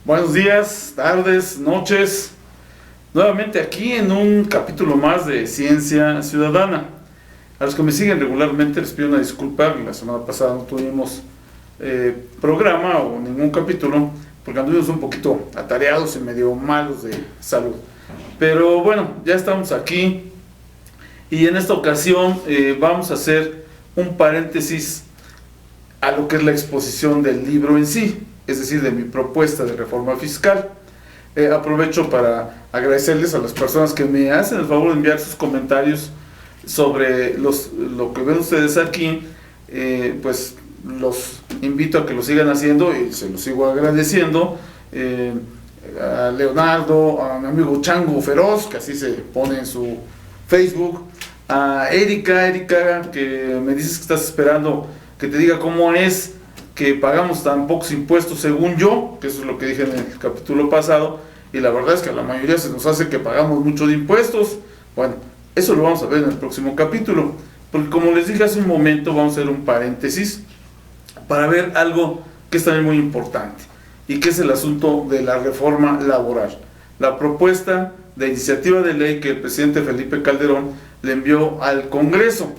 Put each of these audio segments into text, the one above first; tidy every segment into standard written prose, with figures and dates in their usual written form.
Buenos días, tardes, noches. Nuevamente aquí en un capítulo más de Ciencia Ciudadana. A los que me siguen regularmente les pido una disculpa. La semana pasada no tuvimos programa o ningún capítulo porque anduvimos un poquito atareados y medio malos de salud. Pero bueno, ya estamos aquí y en esta ocasión vamos a hacer un paréntesis a lo que es la exposición del libro en sí, es decir, de mi propuesta de reforma fiscal. Aprovecho para agradecerles a las personas que me hacen el favor de enviar sus comentarios sobre lo que ven ustedes aquí. Pues los invito a que lo sigan haciendo y se los sigo agradeciendo. A Leonardo, a mi amigo Chango Feroz, que así se pone en su Facebook, a Erika, que me dices que estás esperando que te diga cómo es que pagamos tan pocos impuestos según yo, que eso es lo que dije en el capítulo pasado, y la verdad es que a la mayoría se nos hace que pagamos mucho de impuestos. Bueno, eso lo vamos a ver en el próximo capítulo, porque como les dije hace un momento, vamos a hacer un paréntesis para ver algo que es también muy importante, y que es el asunto de la reforma laboral, la propuesta de iniciativa de ley que el presidente Felipe Calderón le envió al Congreso.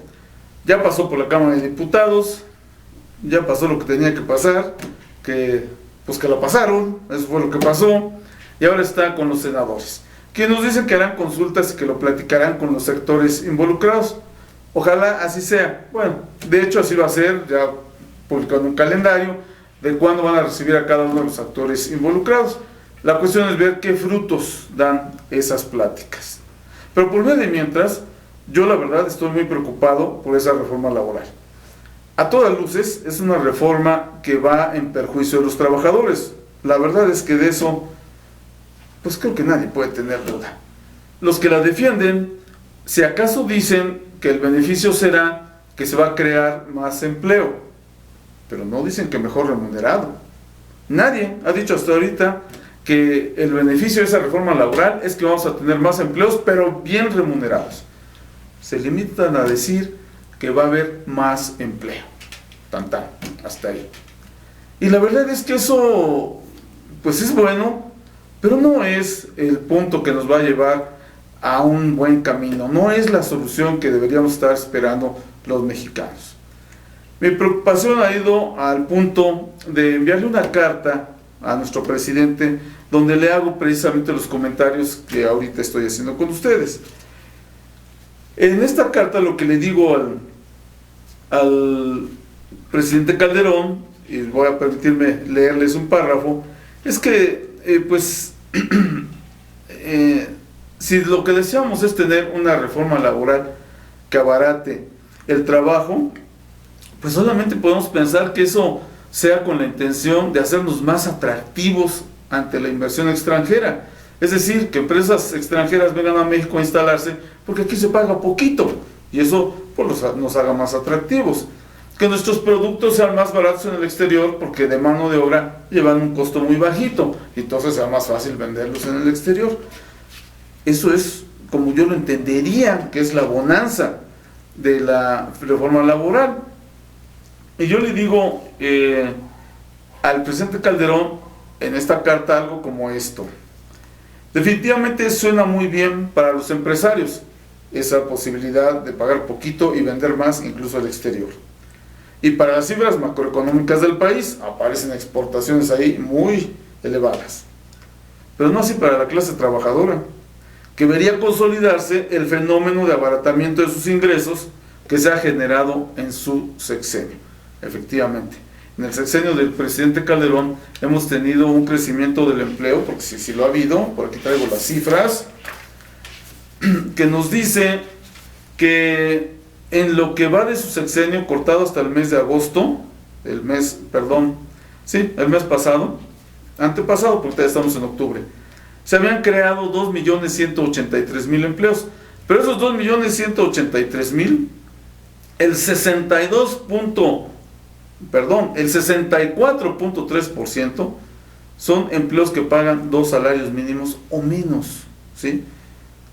Ya pasó por la Cámara de Diputados, ya pasó lo que tenía que pasar, que la pasaron, eso fue lo que pasó, y ahora está con los senadores, que nos dicen que harán consultas y que lo platicarán con los sectores involucrados. Ojalá así sea. Bueno, de hecho así va a ser, ya publicando un calendario de cuándo van a recibir a cada uno de los actores involucrados. La cuestión es ver qué frutos dan esas pláticas. Pero por medio de mientras, yo la verdad estoy muy preocupado por esa reforma laboral. A todas luces es una reforma que va en perjuicio de los trabajadores. La verdad es que de eso, pues creo que nadie puede tener duda. Los que la defienden, si acaso dicen que el beneficio será que se va a crear más empleo, pero no dicen que mejor remunerado. Nadie ha dicho hasta ahorita que el beneficio de esa reforma laboral es que vamos a tener más empleos, pero bien remunerados. Se limitan a decir que va a haber más empleo. Hasta ahí. Y la verdad es que eso, pues es bueno, pero no es el punto que nos va a llevar a un buen camino. No es la solución que deberíamos estar esperando los mexicanos. Mi preocupación ha ido al punto de enviarle una carta a nuestro presidente, donde le hago precisamente los comentarios que ahorita estoy haciendo con ustedes. En esta carta lo que le digo al presidente Calderón, y voy a permitirme leerles un párrafo, es que si lo que deseamos es tener una reforma laboral que abarate el trabajo, pues solamente podemos pensar que eso sea con la intención de hacernos más atractivos ante la inversión extranjera. Es decir, que empresas extranjeras vengan a México a instalarse porque aquí se paga poquito y eso pues, nos haga más atractivos. Que nuestros productos sean más baratos en el exterior porque de mano de obra llevan un costo muy bajito y entonces sea más fácil venderlos en el exterior. Eso es como yo lo entendería que es la bonanza de la reforma laboral. Y yo le digo al presidente Calderón en esta carta algo como esto. Definitivamente suena muy bien para los empresarios esa posibilidad de pagar poquito y vender más incluso al exterior. Y para las cifras macroeconómicas del país aparecen exportaciones ahí muy elevadas. Pero no así para la clase trabajadora, que vería consolidarse el fenómeno de abaratamiento de sus ingresos que se ha generado en su sexenio. Efectivamente, en el sexenio del presidente Calderón hemos tenido un crecimiento del empleo, porque sí lo ha habido. Por aquí traigo las cifras, que nos dice que en lo que va de su sexenio, cortado hasta el mes de agosto, el mes pasado, antepasado, porque ya estamos en octubre, se habían creado 2.183.000 empleos, pero esos 2.183.000, el 64.3% son empleos que pagan 2 salarios mínimos o menos, ¿sí?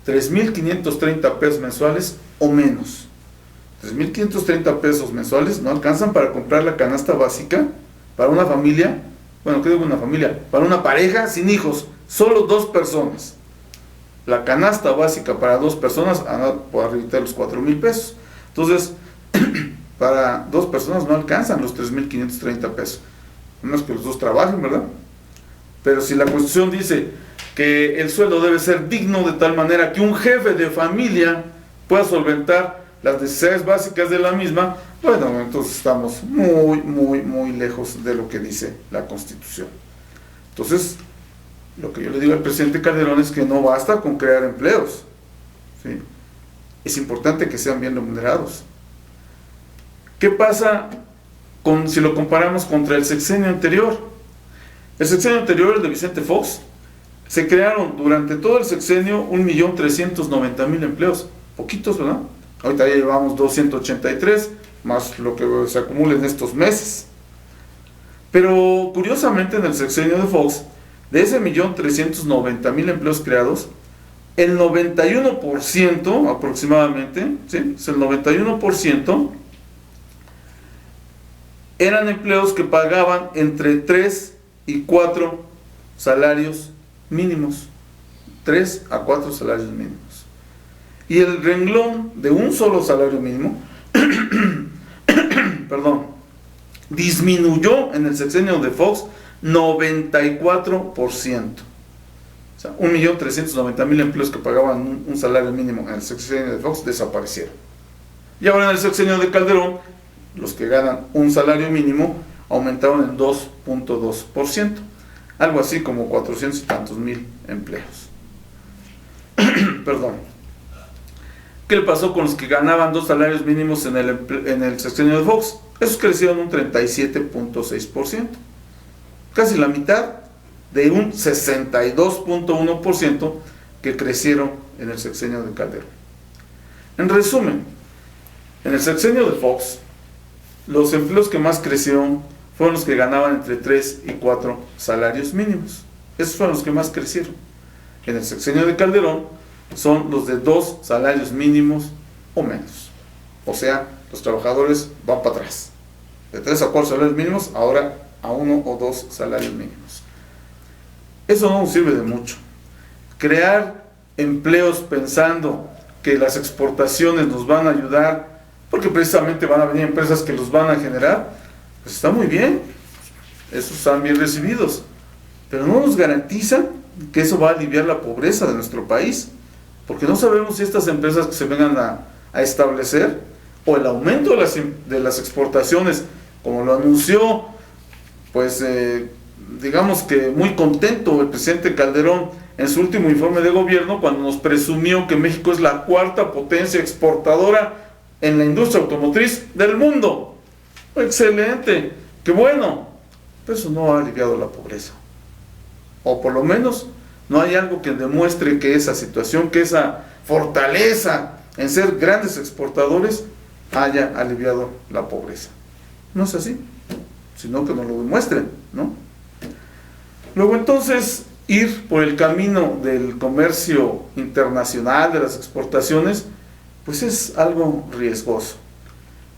3.530 pesos mensuales o menos. 3.530 pesos mensuales no alcanzan para comprar la canasta básica para una familia bueno, ¿qué digo una familia? Para una pareja sin hijos, solo 2 personas. La canasta básica para 2 personas anda por arriba de los 4,000 pesos. Entonces, para 2 personas no alcanzan los 3,530 pesos. No es que los dos trabajen, ¿verdad? Pero si la Constitución dice que el sueldo debe ser digno de tal manera que un jefe de familia pueda solventar las necesidades básicas de la misma, bueno, entonces estamos muy lejos de lo que dice la Constitución. Entonces, lo que yo le digo al presidente Calderón es que no basta con crear empleos, ¿sí? Es importante que sean bien remunerados. ¿Qué pasa si lo comparamos contra el sexenio anterior? El sexenio anterior, el de Vicente Fox, se crearon durante todo el sexenio 1,390,000 empleos. Poquitos, ¿verdad? Ahorita ya llevamos 283, más lo que se acumula en estos meses. Pero curiosamente en el sexenio de Fox, de ese 1,390,000 empleos creados, el 91% aproximadamente, ¿sí? El 91% eran empleos que pagaban entre 3 y 4 salarios mínimos. 3 a 4 salarios mínimos. Y el renglón de un solo salario mínimo, perdón, disminuyó en el sexenio de Fox 94%. O sea, 1,390,000 empleos que pagaban un salario mínimo en el sexenio de Fox desaparecieron. Y ahora en el sexenio de Calderón, los que ganan un salario mínimo aumentaron en 2.2%, algo así como 400 y tantos mil empleos. Perdón. ¿Qué le pasó con los que ganaban 2 salarios mínimos en el sexenio de Fox? Esos crecieron un 37.6%, casi la mitad de un 62.1% que crecieron en el sexenio de Calderón. En resumen, en el sexenio de Fox, los empleos que más crecieron fueron los que ganaban entre 3 y 4 salarios mínimos. Esos fueron los que más crecieron. En el sexenio de Calderón son los de 2 salarios mínimos o menos. O sea, los trabajadores van para atrás. De 3 a 4 salarios mínimos, ahora a 1 o 2 salarios mínimos. Eso no nos sirve de mucho. Crear empleos pensando que las exportaciones nos van a ayudar, porque precisamente van a venir empresas que los van a generar, pues está muy bien, esos están bien recibidos, pero no nos garantiza que eso va a aliviar la pobreza de nuestro país, porque no sabemos si estas empresas que se vengan a establecer, o el aumento de las exportaciones, como lo anunció, pues digamos que muy contento el presidente Calderón en su último informe de gobierno, cuando nos presumió que México es la 4ª potencia exportadora en la industria automotriz del mundo. Excelente, qué bueno, pero eso no ha aliviado la pobreza, o por lo menos no hay algo que demuestre que esa situación, que esa fortaleza en ser grandes exportadores haya aliviado la pobreza. No es así, sino que nos lo demuestren, ¿no? Luego entonces, ir por el camino del comercio internacional, de las exportaciones, pues es algo riesgoso.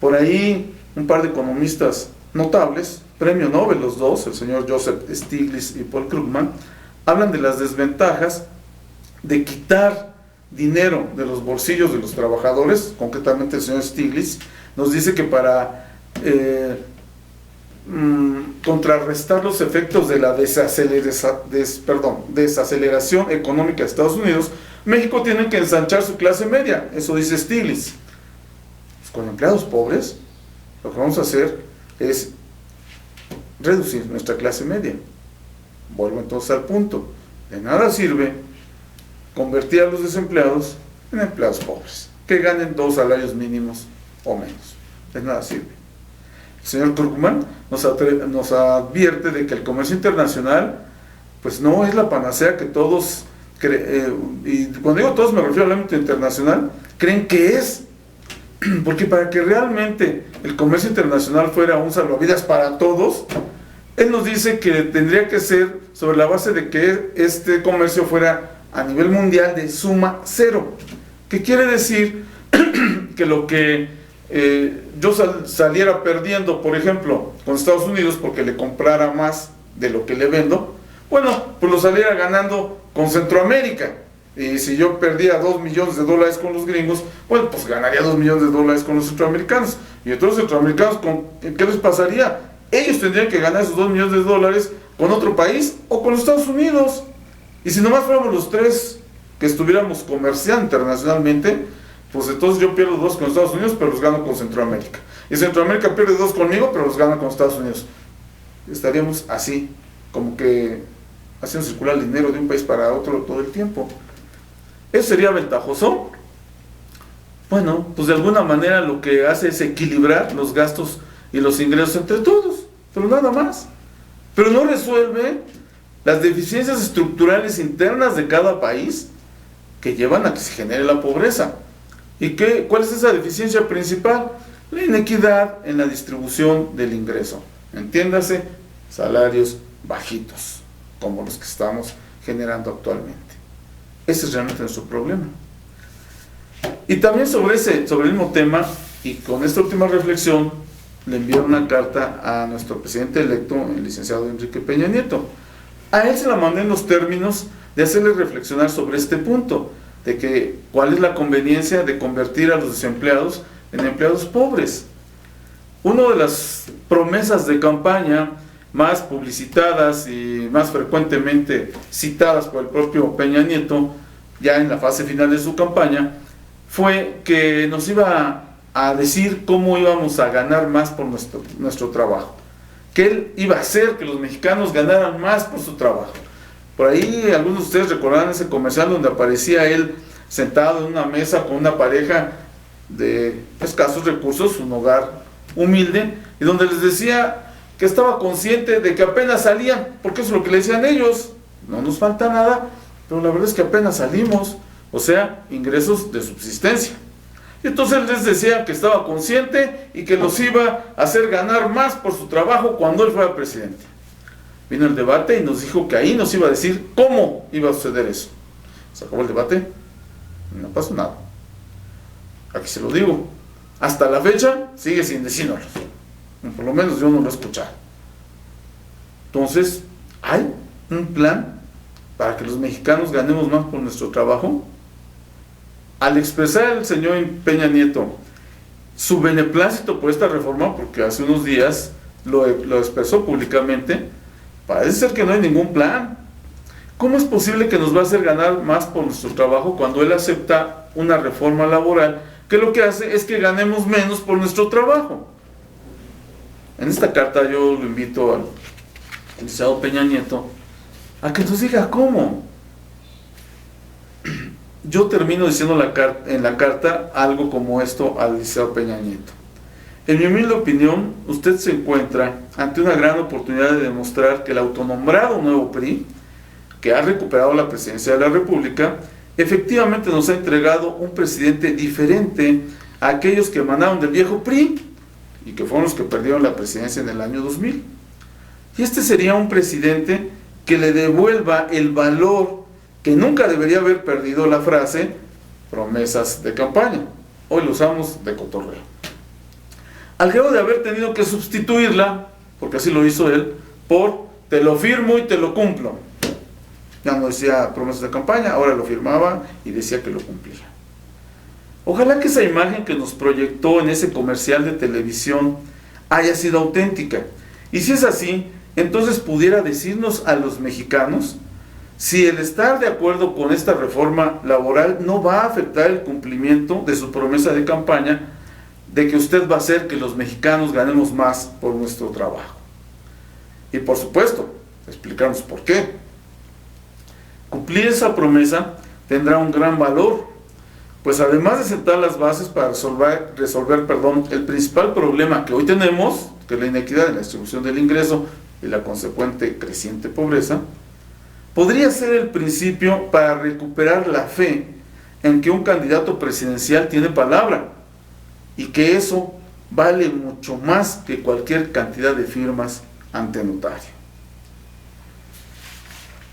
Por ahí un par de economistas notables, premio Nobel los dos, el señor Joseph Stiglitz y Paul Krugman, hablan de las desventajas de quitar dinero de los bolsillos de los trabajadores. Concretamente el señor Stiglitz nos dice que para contrarrestar los efectos de la desaceleración económica de Estados Unidos, México tiene que ensanchar su clase media. Eso dice Stiglitz. Pues con empleados pobres, lo que vamos a hacer es reducir nuestra clase media. Vuelvo entonces al punto. De nada sirve convertir a los desempleados en empleados pobres, que ganen 2 salarios mínimos o menos. De nada sirve. El señor Krugman nos advierte de que el comercio internacional pues no es la panacea que todos y cuando digo todos me refiero al ámbito internacional, creen que es, porque para que realmente el comercio internacional fuera un salvavidas para todos, él nos dice que tendría que ser sobre la base de que este comercio fuera a nivel mundial de suma cero, que quiere decir que lo que yo saliera perdiendo, por ejemplo, con Estados Unidos porque le comprara más de lo que le vendo, bueno, pues lo saliera ganando con Centroamérica. Y si yo perdía $2 millones con los gringos, bueno, pues ganaría $2 millones con los centroamericanos. Y entonces los centroamericanos, ¿qué les pasaría? Ellos tendrían que ganar esos $2 millones con otro país o con los Estados Unidos. Y si nomás fuéramos los tres que estuviéramos comerciando internacionalmente, pues entonces yo pierdo 2 con Estados Unidos, pero los gano con Centroamérica. Y Centroamérica pierde 2 conmigo, pero los gana con Estados Unidos. Estaríamos así, como que haciendo circular el dinero de un país para otro todo el tiempo. ¿Eso sería ventajoso? Bueno, pues de alguna manera lo que hace es equilibrar los gastos y los ingresos entre todos, pero nada más. Pero no resuelve las deficiencias estructurales internas de cada país que llevan a que se genere la pobreza. ¿Y cuál es esa deficiencia principal? La inequidad en la distribución del ingreso. Entiéndase, salarios bajitos, como los que estamos generando actualmente. Ese es realmente nuestro problema. Y también sobre el mismo tema, y con esta última reflexión, le envié una carta a nuestro presidente electo, el licenciado Enrique Peña Nieto. A él se la mandé en los términos de hacerle reflexionar sobre este punto, de que cuál es la conveniencia de convertir a los desempleados en empleados pobres. Una de las promesas de campaña más publicitadas y más frecuentemente citadas por el propio Peña Nieto, ya en la fase final de su campaña, fue que nos iba a decir cómo íbamos a ganar más por nuestro trabajo, que él iba a hacer que los mexicanos ganaran más por su trabajo. Por ahí algunos de ustedes recordarán ese comercial donde aparecía él sentado en una mesa con una pareja de escasos recursos, un hogar humilde, y donde les decía que estaba consciente de que apenas salían, porque eso es lo que le decían ellos: no nos falta nada, pero la verdad es que apenas salimos, o sea, ingresos de subsistencia. Y entonces él les decía que estaba consciente y que los iba a hacer ganar más por su trabajo cuando él fuera presidente. Vino el debate y nos dijo que ahí nos iba a decir cómo iba a suceder eso. Se acabó el debate, no pasó nada. Aquí se lo digo, hasta la fecha sigue sin decírnoslo. Por lo menos yo no lo he escuchado. Entonces, ¿hay un plan para que los mexicanos ganemos más por nuestro trabajo? Al expresar el señor Peña Nieto su beneplácito por esta reforma, porque hace unos días lo expresó públicamente, parece ser que no hay ningún plan. ¿Cómo es posible que nos va a hacer ganar más por nuestro trabajo cuando él acepta una reforma laboral que lo que hace es que ganemos menos por nuestro trabajo? En esta carta yo lo invito al licenciado Peña Nieto a que nos diga cómo. Yo termino diciendo en la carta algo como esto al licenciado Peña Nieto. En mi humilde opinión, usted se encuentra ante una gran oportunidad de demostrar que el autonombrado nuevo PRI, que ha recuperado la presidencia de la República, efectivamente nos ha entregado un presidente diferente a aquellos que emanaron del viejo PRI y que fueron los que perdieron la presidencia en el año 2000. Y este sería un presidente que le devuelva el valor que nunca debería haber perdido la frase promesas de campaña. Hoy lo usamos de cotorreo. Al grado de haber tenido que sustituirla, porque así lo hizo él, por te lo firmo y te lo cumplo. Ya no decía promesas de campaña, ahora lo firmaba y decía que lo cumplía. Ojalá que esa imagen que nos proyectó en ese comercial de televisión haya sido auténtica. Y si es así, entonces pudiera decirnos a los mexicanos si el estar de acuerdo con esta reforma laboral no va a afectar el cumplimiento de su promesa de campaña de que usted va a hacer que los mexicanos ganemos más por nuestro trabajo. Y por supuesto, explicarnos por qué. Cumplir esa promesa tendrá un gran valor, pues además de sentar las bases para resolver el principal problema que hoy tenemos, que es la inequidad en la distribución del ingreso y la consecuente creciente pobreza, podría ser el principio para recuperar la fe en que un candidato presidencial tiene palabra y que eso vale mucho más que cualquier cantidad de firmas ante notario.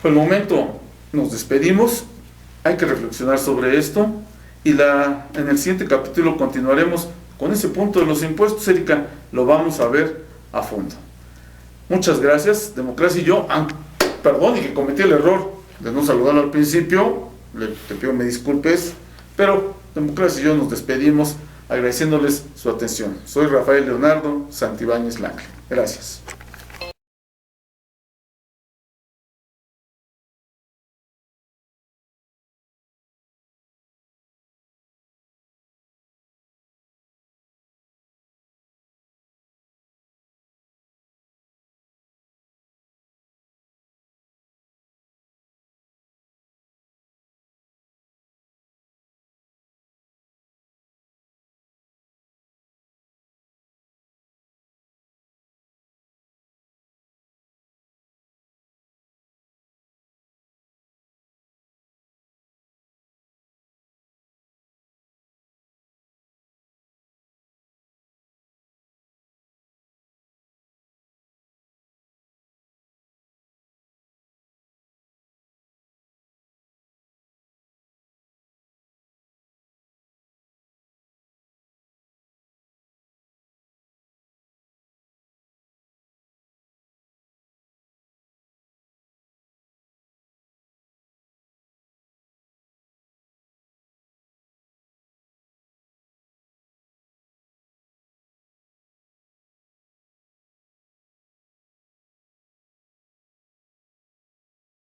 Por el momento nos despedimos, hay que reflexionar sobre esto y en el siguiente capítulo continuaremos con ese punto de los impuestos. Erika, lo vamos a ver a fondo. Muchas gracias. Democracia y yo, perdón, y que cometí el error de no saludarlo al principio, te pido me disculpes, pero Democracia y yo nos despedimos agradeciéndoles su atención. Soy Rafael Leonardo Santibáñez Langle. Gracias.